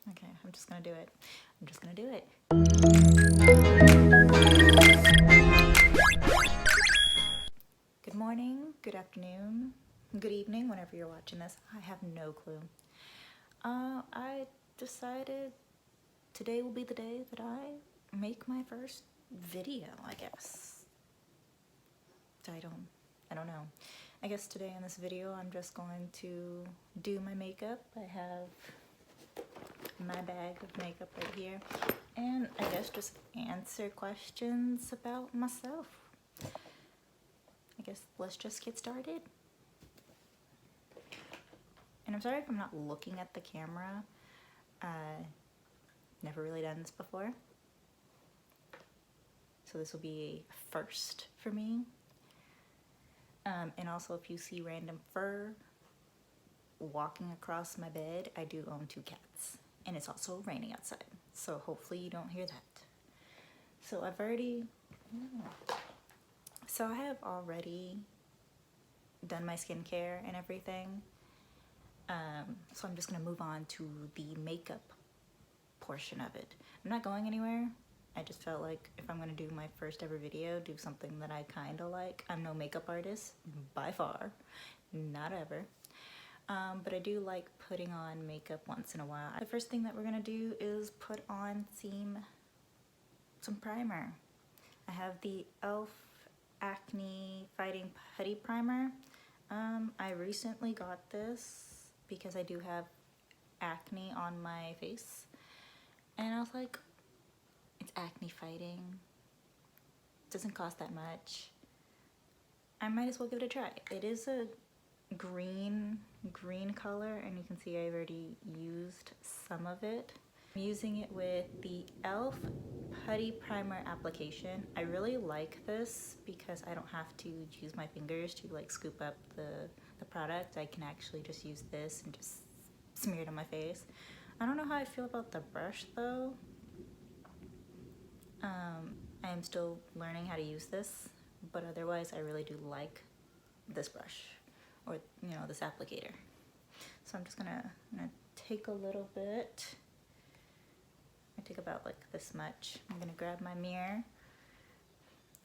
Okay, I'm just gonna do it. I'm just gonna do it. Good morning, good afternoon, good evening, whenever you're watching this. I have no clue. I decided today will be the day that I make my first video, I guess. I don't know. I guess today in this video I'm just going to do my makeup. I have my bag of makeup right here, and I guess just answer questions about myself. I guess let's just get started. And I'm sorry if I'm not looking at the camera. Never really done this before, so this will be a first for me. And also, if you see random fur walking across my bed, I do own 2 cats, and it's also raining outside, so hopefully you don't hear that. So I have already done my skincare and everything. So I'm just gonna move on to the makeup portion of it. I'm not going anywhere. I just felt like if I'm gonna do my first ever video, do something that I kinda like. I'm no makeup artist, by far, not ever. But I do like putting on makeup once in a while. The first thing that we're gonna do is put on some primer. I have the e.l.f. Acne Fighting Putty Primer. I recently got this because I do have acne on my face, and I was like, it's acne fighting, doesn't cost that much, I might as well give it a try. It is a green color, and you can see I've already used some of it. I'm using it with the e.l.f. Putty Primer application. I really like this because I don't have to use my fingers to like scoop up the product. I can actually just use this and just smear it on my face. I don't know how I feel about the brush though. I am still learning how to use this, but otherwise I really do like this brush, or this applicator. So I'm just gonna take a little bit. I take about like this much. I'm gonna grab my mirror,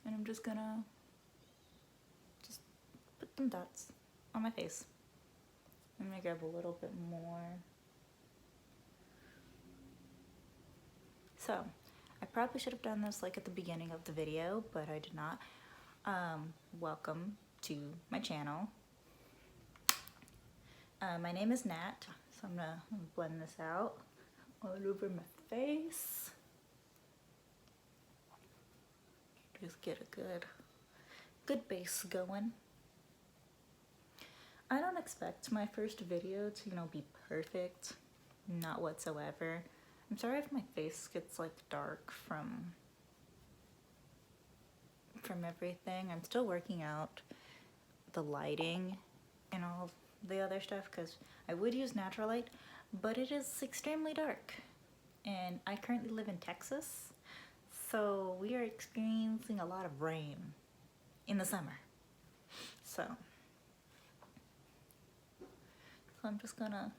and I'm just gonna put some dots on my face. I'm gonna grab a little bit more. So I probably should have done this like at the beginning of the video, but I did not. Welcome to my channel. My name is Nat, so I'm gonna blend this out all over my face. Just get a good base going. I don't expect my first video to, be perfect, not whatsoever. I'm sorry if my face gets like dark from everything. I'm still working out the lighting and all the other stuff, because I would use natural light, but it is extremely dark, and I currently live in Texas, so we are experiencing a lot of rain in the summer. So I'm just gonna,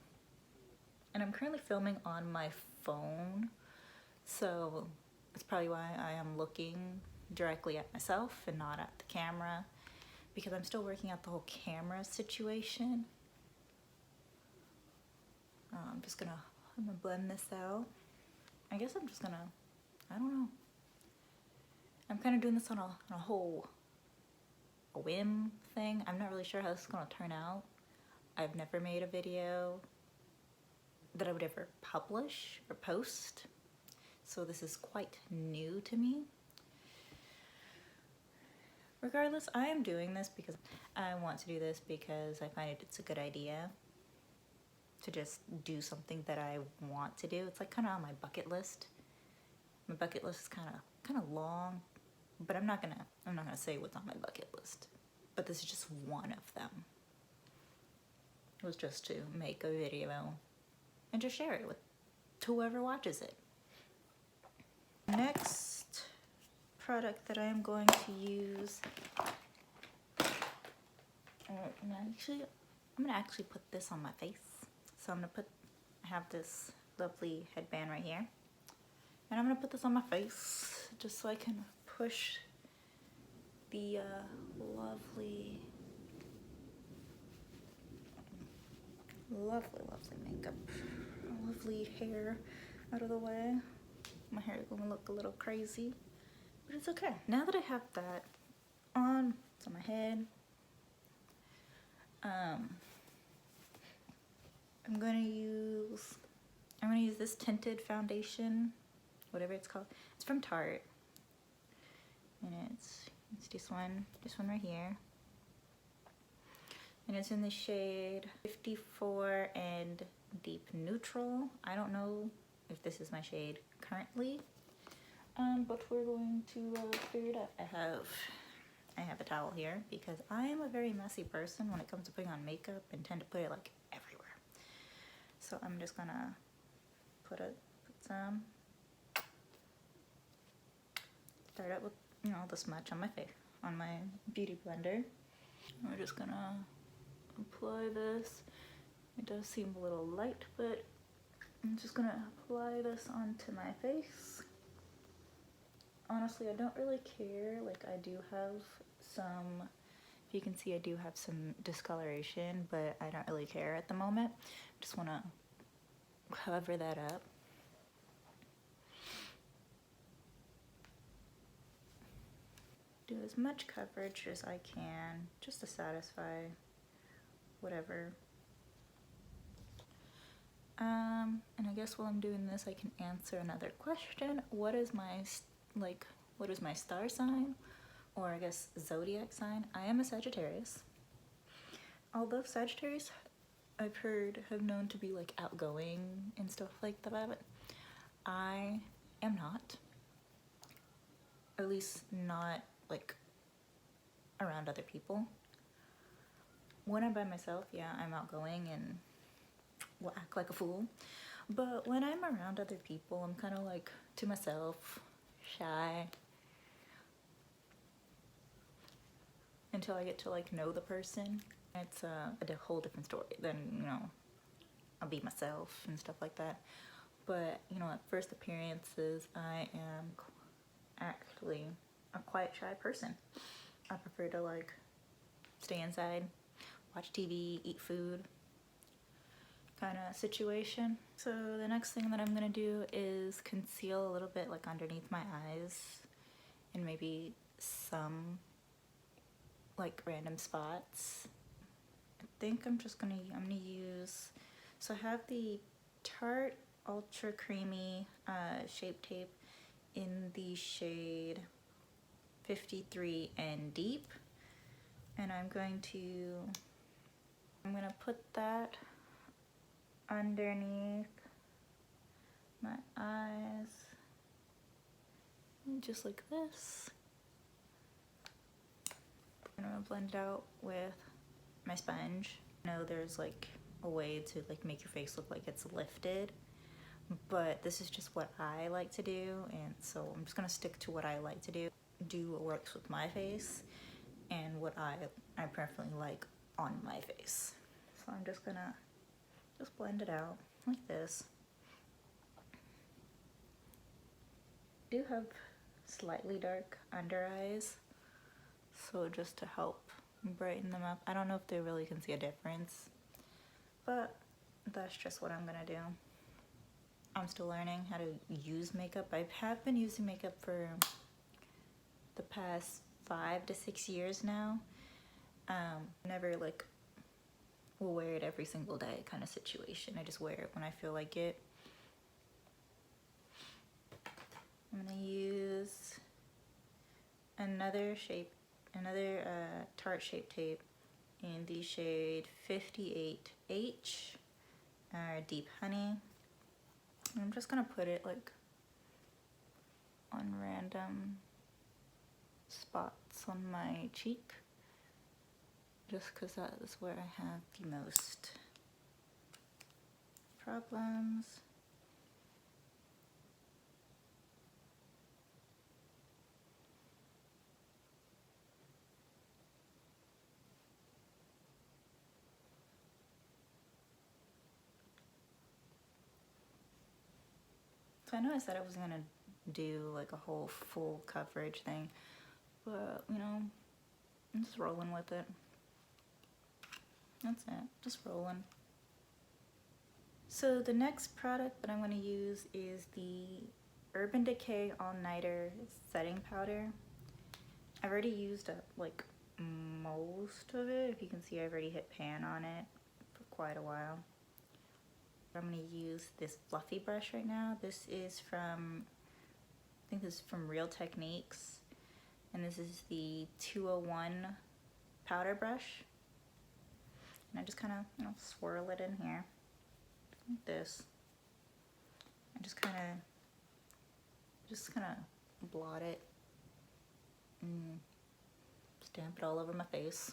and I'm currently filming on my phone, so that's probably why I am looking directly at myself and not at the camera, because I'm still working out the whole camera situation. I'm gonna blend this out. I guess I'm just gonna, I don't know. I'm kind of doing this on a whole whim thing. I'm not really sure how this is gonna turn out. I've never made a video that I would ever publish or post, so this is quite new to me. Regardless, I am doing this because I want to do this, because I find it's a good idea to just do something that I want to do. It's like kind of on my bucket list. My bucket list is kind of long, but I'm not gonna say what's on my bucket list. But this is just one of them. It was just to make a video and just share it with whoever watches it. Next product that I am going to use, I'm gonna actually put this on my face. So I have this lovely headband right here. And I'm gonna put this on my face just so I can push the lovely makeup, lovely hair out of the way. My hair is gonna look a little crazy, but it's okay. Now that I have that on, it's on my head, I'm gonna use this tinted foundation, whatever it's called. It's from Tarte, and it's this one right here, and it's in the shade 54 and deep neutral. I don't know if this is my shade currently, but we're going to figure it out. I have a towel here because I am a very messy person when it comes to putting on makeup and tend to put it like everywhere. So I'm just gonna put some, start out with, you know, this much on my face, on my beauty blender. We're just gonna apply this. It does seem a little light, but I'm just gonna apply this onto my face. Honestly, I don't really care. Like, I do have some, if you can see, I do have some discoloration, but I don't really care at the moment. Just wanna cover that up. Do as much coverage as I can just to satisfy whatever. And I guess while I'm doing this, I can answer another question. What is my star sign, or I guess zodiac sign? I am a Sagittarius. Although Sagittarius, I've heard, have known to be like outgoing and stuff like that, I am not. At least not like around other people. When I'm by myself, yeah, I'm outgoing and will act like a fool. But when I'm around other people, I'm kind of like to myself, shy, until I get to like know the person. It's a whole different story. Then, you know, I'll be myself and stuff like that. But, you know, at first appearances, I am actually a quiet, shy person. I prefer to like stay inside, watch TV, eat food, kind of situation. So the next thing that I'm gonna do is conceal a little bit like underneath my eyes and maybe some like random spots. I think I'm gonna use, so I have the Tarte Ultra Creamy Shape Tape in the shade 53 and deep, and I'm gonna put that underneath my eyes, just like this. And I'm gonna blend it out with my sponge. I know there's like a way to like make your face look like it's lifted, but this is just what I like to do, and so I'm just gonna stick to what I like to do what works with my face and what I preferably like on my face. So I'm just gonna blend it out like this. I do have slightly dark under eyes, so just to help brighten them up. I don't know if they really can see a difference, but that's just what I'm gonna do. I'm still learning how to use makeup. I have been using makeup for the past 5 to 6 years now. Never like will wear it every single day kind of situation. I just wear it when I feel like it. I'm gonna use another Tarte Shape Tape in the shade 58H, Deep Honey. And I'm just gonna put it like on random spots on my cheek, just because that is where I have the most problems. So I know I said I was gonna do like a whole full coverage thing, but you know, I'm just rolling with it. That's it, just rolling. So the next product that I'm gonna use is the Urban Decay All Nighter Setting Powder. I've already used up like most of it. If you can see, I've already hit pan on it for quite a while. I'm gonna use this fluffy brush right now. This is from, I think this is from Real Techniques, and this is the 201 powder brush. And I just kind of, you know, swirl it in here like this. I just kind of blot it and stamp it all over my face.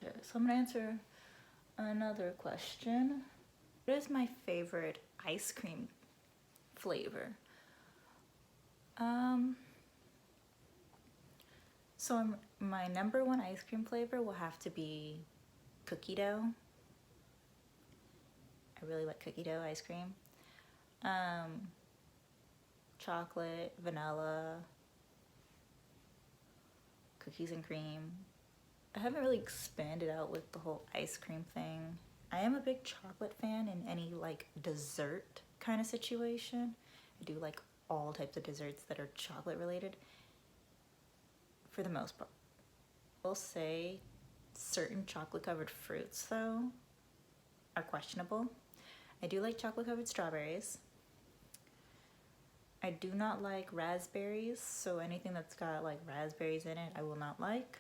Okay, so I'm gonna answer another question. What is my favorite ice cream flavor? So my number one ice cream flavor will have to be cookie dough. I really like cookie dough ice cream. Chocolate, vanilla, cookies and cream. I haven't really expanded out with the whole ice cream thing. I am a big chocolate fan in any like dessert kind of situation. I do like all types of desserts that are chocolate related for the most part. I'll say certain chocolate covered fruits though are questionable. I do like chocolate covered strawberries. I do not like raspberries, so anything that's got like raspberries in it I will not like.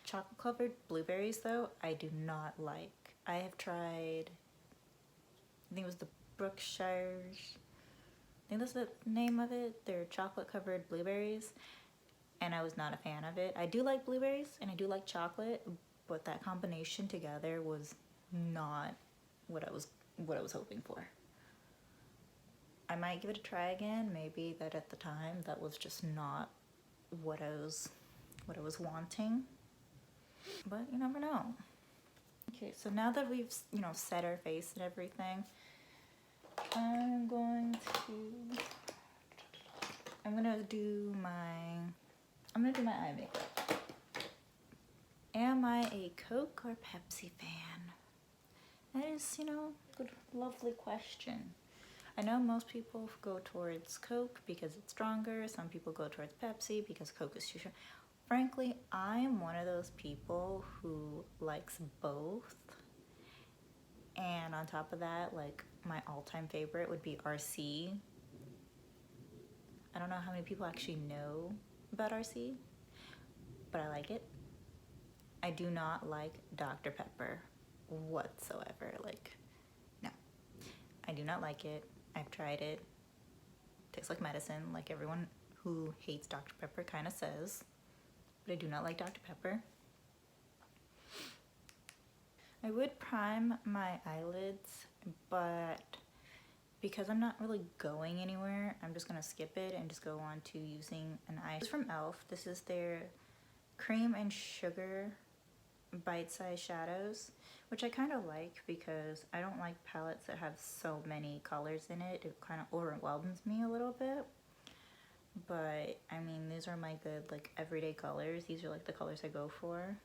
Chocolate covered blueberries though I do not like. I have tried, I think it was the Brookshires, I think that's the name of it. They're chocolate covered blueberries and I was not a fan of it. I do like blueberries and I do like chocolate, but that combination together was not what I was hoping for. I might give it a try again. Maybe that at the time that was just not what I was wanting. But you never know. Okay, so now that we've, you know, set our face and everything, I'm gonna do my eye makeup. Am I a Coke or Pepsi fan? That is, you know, a good, lovely question. I know most people go towards Coke because it's stronger. Some people go towards Pepsi because Coke is too strong. Frankly, I'm one of those people who likes both. And on top of that, like my all-time favorite would be RC. I don't know how many people actually know about RC, but I like it. I do not like Dr. Pepper whatsoever. Like, no, I do not like it. I've tried it. Tastes like medicine, like everyone who hates Dr. Pepper kind of says. But I do not like Dr. Pepper. I would prime my eyelids, but because I'm not really going anywhere, I'm just gonna skip it and just go on to using an eye. This is from e.l.f. This is their Cream and Sugar bite-sized shadows, which I kind of like because I don't like palettes that have so many colors in it. It kind of overwhelms me a little bit. But I mean, these are my good like everyday colors. These are like the colors I go for.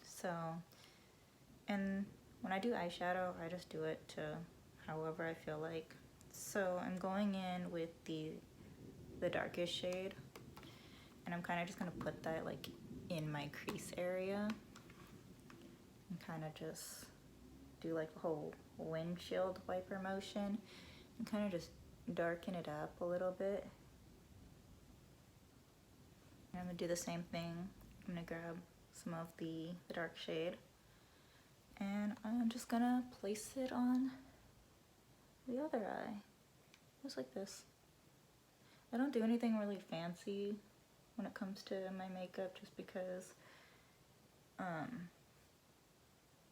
So, and when I do eyeshadow, I just do it to however I feel like. So I'm going in with the darkest shade, and I'm kind of just gonna put that like in my crease area and kind of just do like the whole windshield wiper motion and kind of just darken it up a little bit. And I'm gonna do the same thing. I'm gonna grab some of the dark shade and I'm just gonna place it on the other eye, just like this. I don't do anything really fancy when it comes to my makeup just because I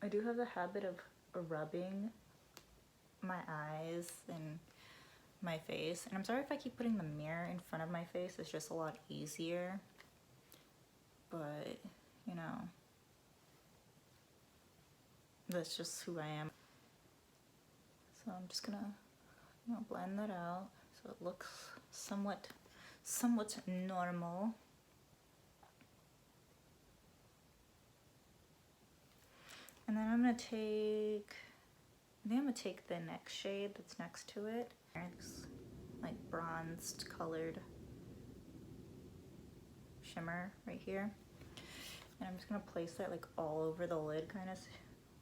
do have the habit of rubbing my eyes and my face, and I'm sorry if I keep putting the mirror in front of my face. It's just a lot easier, but you know, that's just who I am. So I'm just gonna, blend that out so it looks somewhat normal. And then I'm gonna take, I think I'm gonna take the next shade that's next to it. It's like bronzed colored shimmer right here. And I'm just gonna place that like all over the lid, kind of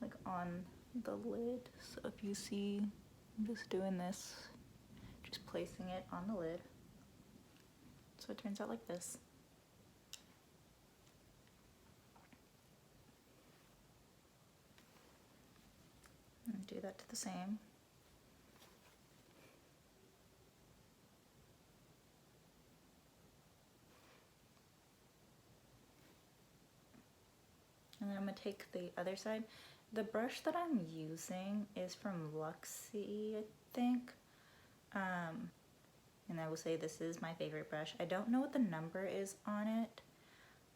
like on the lid. So if you see, I'm just doing this, just placing it on the lid. So it turns out like this. And do that to the same. And then I'm gonna take the other side. The brush that I'm using is from Luxie, I think. And I will say this is my favorite brush. I don't know what the number is on it.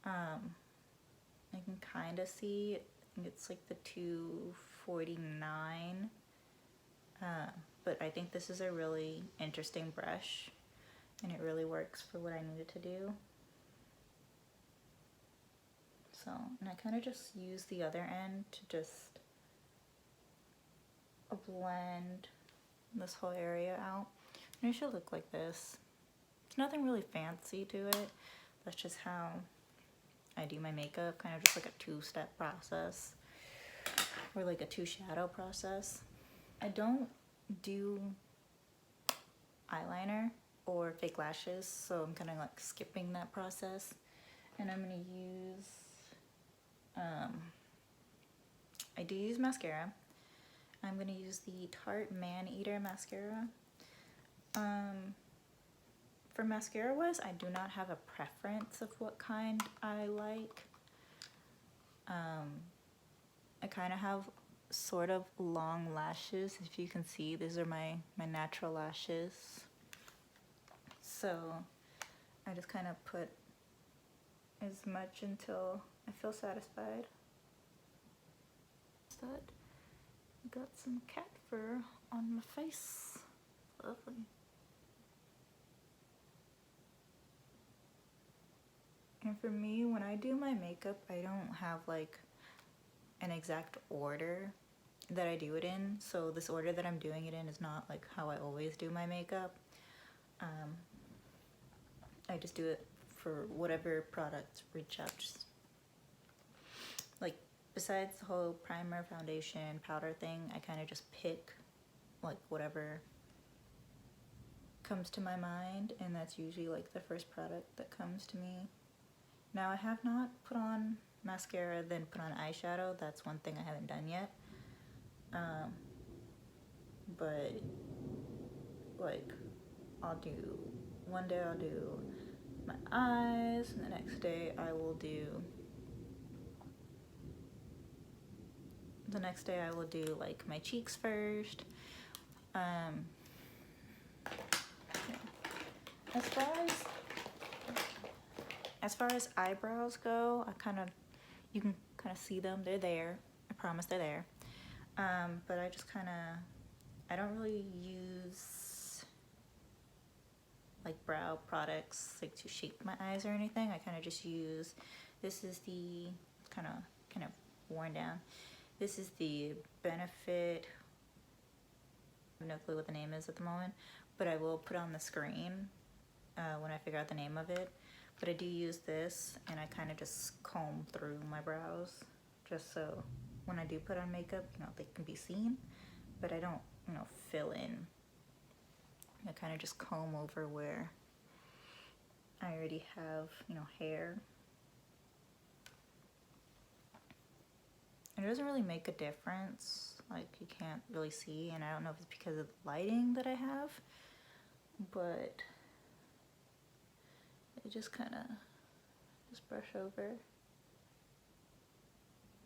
I can kind of see, I think it's like the 249. But I think this is a really interesting brush and it really works for what I needed to do. So, and I kind of just use the other end to just blend this whole area out. And it should look like this. There's nothing really fancy to it. That's just how I do my makeup, kind of just like a two-step process or like a two-shadow process. I don't do eyeliner or fake lashes, so I'm kind of like skipping that process. And I'm gonna use, I do use mascara. I'm gonna use the Tarte Maneater mascara. For mascara wise, I do not have a preference of what kind I like. I kind of have sort of long lashes. If you can see, these are my natural lashes. So I just kind of put as much until I feel satisfied. That got some cat fur on my face. Lovely. And for me, when I do my makeup, I don't have like an exact order that I do it in. So this order that I'm doing it in is not like how I always do my makeup. I just do it for whatever products reach out. Just, like, besides the whole primer, foundation, powder thing, I kind of just pick like whatever comes to my mind, and that's usually like the first product that comes to me. Now I have not put on mascara then put on eyeshadow. That's one thing I haven't done yet. But like one day I'll do my eyes, and the next day I will do like my cheeks first. As far as eyebrows go, you can kind of see them. They're there. I promise they're there. But I don't really use like brow products like to shape my eyes or anything. I kind of just use, this is the kind of worn down. This is the Benefit. I have no clue what the name is at the moment, but I will put on the screen when I figure out the name of it. But I do use this, and I kind of just comb through my brows just so when I do put on makeup, they can be seen, but I don't, fill in. I kind of just comb over where I already have, hair. And it doesn't really make a difference. Like, you can't really see, and I don't know if it's because of the lighting that I have, but I just kind of just brush over.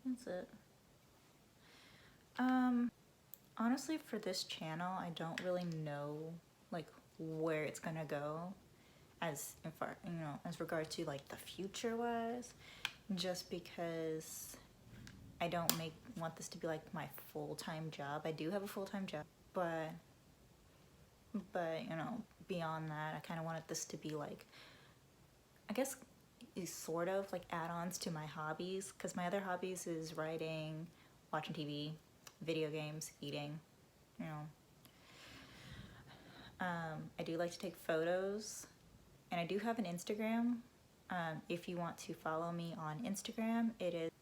That's it. Honestly, for this channel, I don't really know like where it's gonna go as regard to like the future wise, just because I don't want this to be like my full-time job. I do have a full-time job. but you know, beyond that, I kind of wanted this to be like, I guess, is sort of like add-ons to my hobbies, because my other hobbies is writing, watching TV, video games, eating, you know. I do like to take photos, and I do have an Instagram. If you want to follow me on Instagram,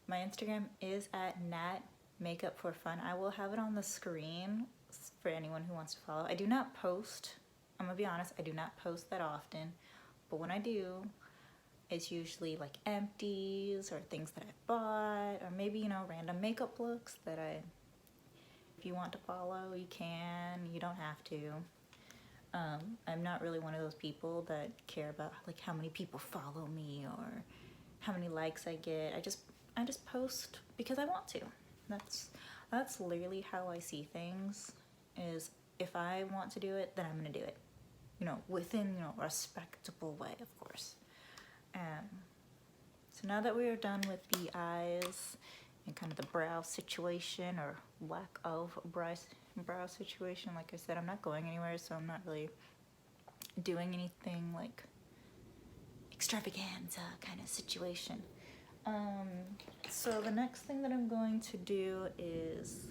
my Instagram is at Nat Makeup for Fun. I will have it on the screen for anyone who wants to follow. I do not post, I'm gonna be honest, I do not post that often, but when I do, it's usually like empties or things that I bought, or maybe, you know, random makeup looks that if you want to follow, you can, you don't have to. I'm not really one of those people that care about like how many people follow me or how many likes I get. I just post because I want to. That's literally how I see things, is if I want to do it, then I'm gonna do it. You know, within, you know, a respectable way, of course. So now that we are done with the eyes and kind of the brow situation, or lack of brow situation, like I said, I'm not going anywhere, so I'm not really doing anything like extravaganza kind of situation. So the next thing that I'm going to do is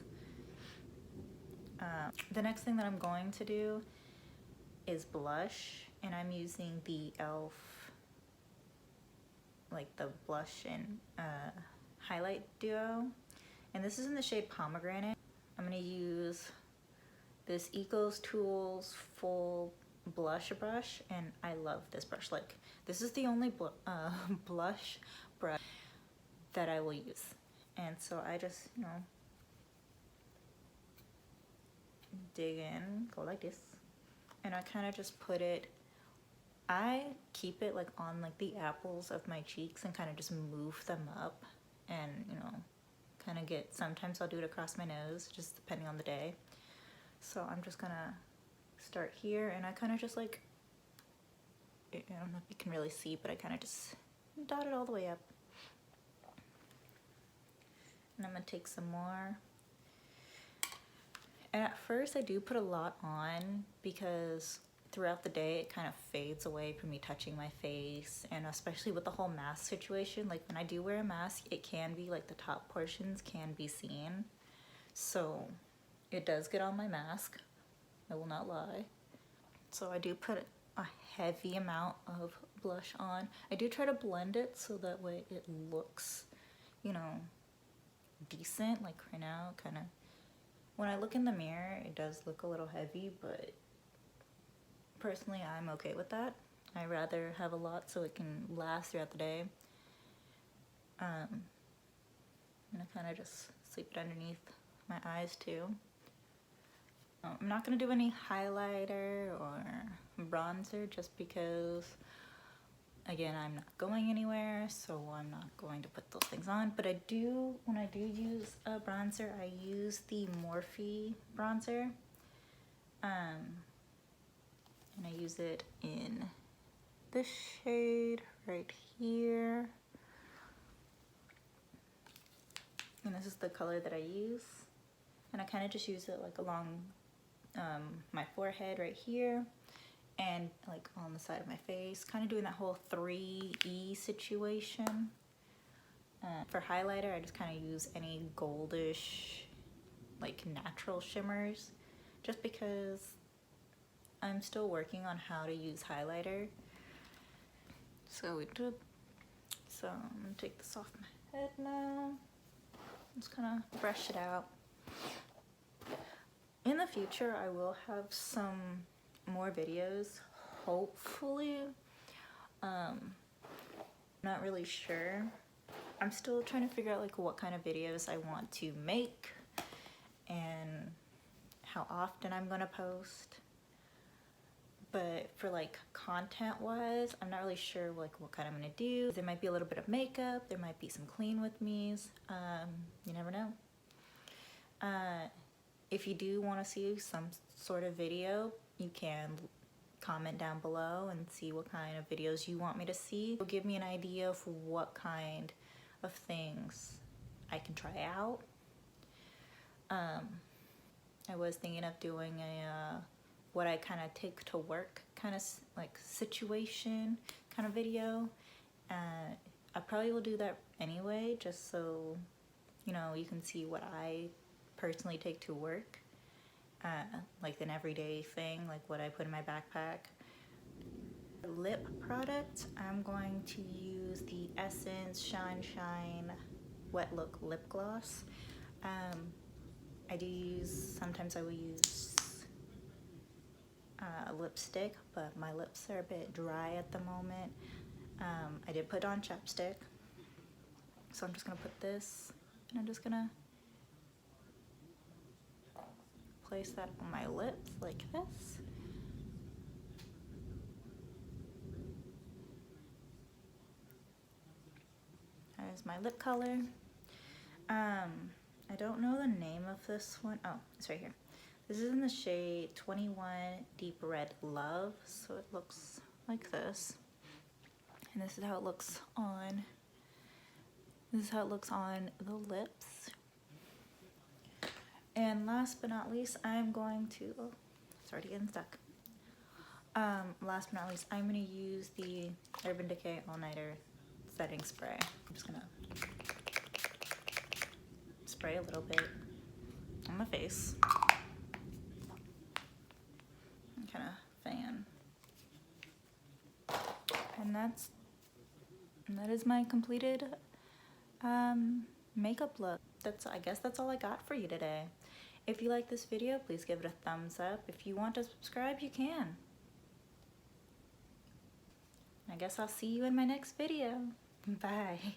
blush, and I'm using the e.l.f. like the blush and highlight duo, and this is in the shade Pomegranate. I'm gonna use this EcoTools full blush brush, and I love this brush. Like, this is the only blush brush that I will use, and so I just, you know, dig in, go like this, and I kind of just put it, I keep it like on like the apples of my cheeks and kind of just move them up, and, you know, kind of get, sometimes I'll do it across my nose, just depending on the day. So I'm just gonna start here, and I kind of just like, I don't know if you can really see, but I kind of just dot it all the way up. And I'm gonna take some more. And at first I do put a lot on, because throughout the day it kind of fades away from me touching my face, and especially with the whole mask situation, like when I do wear a mask, it can be like the top portions can be seen, so it does get on my mask, I will not lie. So I do put a heavy amount of blush on. I do try to blend it so that way it looks, you know, decent. Like right now, kind of, when I look in the mirror, it does look a little heavy, but personally I'm okay with that. I rather have a lot so it can last throughout the day. I'm gonna kind of just sweep it underneath my eyes too. I'm not gonna do any highlighter or bronzer, just because, again, I'm not going anywhere, so I'm not going to put those things on. But I do, when I do use a bronzer, I use the Morphe bronzer, and I use it in this shade right here, and this is the color that I use, and I kind of just use it like along my forehead right here, and like on the side of my face, kind of doing that whole 3E situation. For highlighter, I just kind of use any goldish, like natural shimmers, just because I'm still working on how to use highlighter. So I'm gonna take this off my head now. Just kind of brush it out. In the future, I will have some more videos, hopefully. Not really sure. I'm still trying to figure out like what kind of videos I want to make and how often I'm gonna post. But for like content wise, I'm not really sure like what kind I'm gonna do. There might be a little bit of makeup, there might be some clean with me's, you never know. If you do want to see some sort of video, you can comment down below and see what kind of videos you want me to see. It'll give me an idea of what kind of things I can try out. I was thinking of doing a what I kind of take to work kind of like situation kind of video. I probably will do that anyway, just so you know, you can see what I personally take to work, like an everyday thing, like what I put in my backpack. Lip product, I'm going to use the Essence Shine Shine Wet Look Lip Gloss. I do use, sometimes I will use lipstick, but my lips are a bit dry at the moment. I did put on chapstick, so I'm just gonna put this, and I'm just gonna place that on my lips like this. There's my lip color. I don't know the name of this one. Oh, it's right here. This is in the shade 21 Deep Red Love, so it looks like this. And this is how it looks on. This is how it looks on the lips. And last but not least, I'm going to, oh, it's already getting stuck. Last but not least, I'm gonna use the Urban Decay All Nighter Setting Spray. I'm just gonna spray a little bit on my face. And kind of fan. And that is my completed makeup look. I guess that's all I got for you today. If you like this video, please give it a thumbs up. If you want to subscribe, you can. I guess I'll see you in my next video. Bye.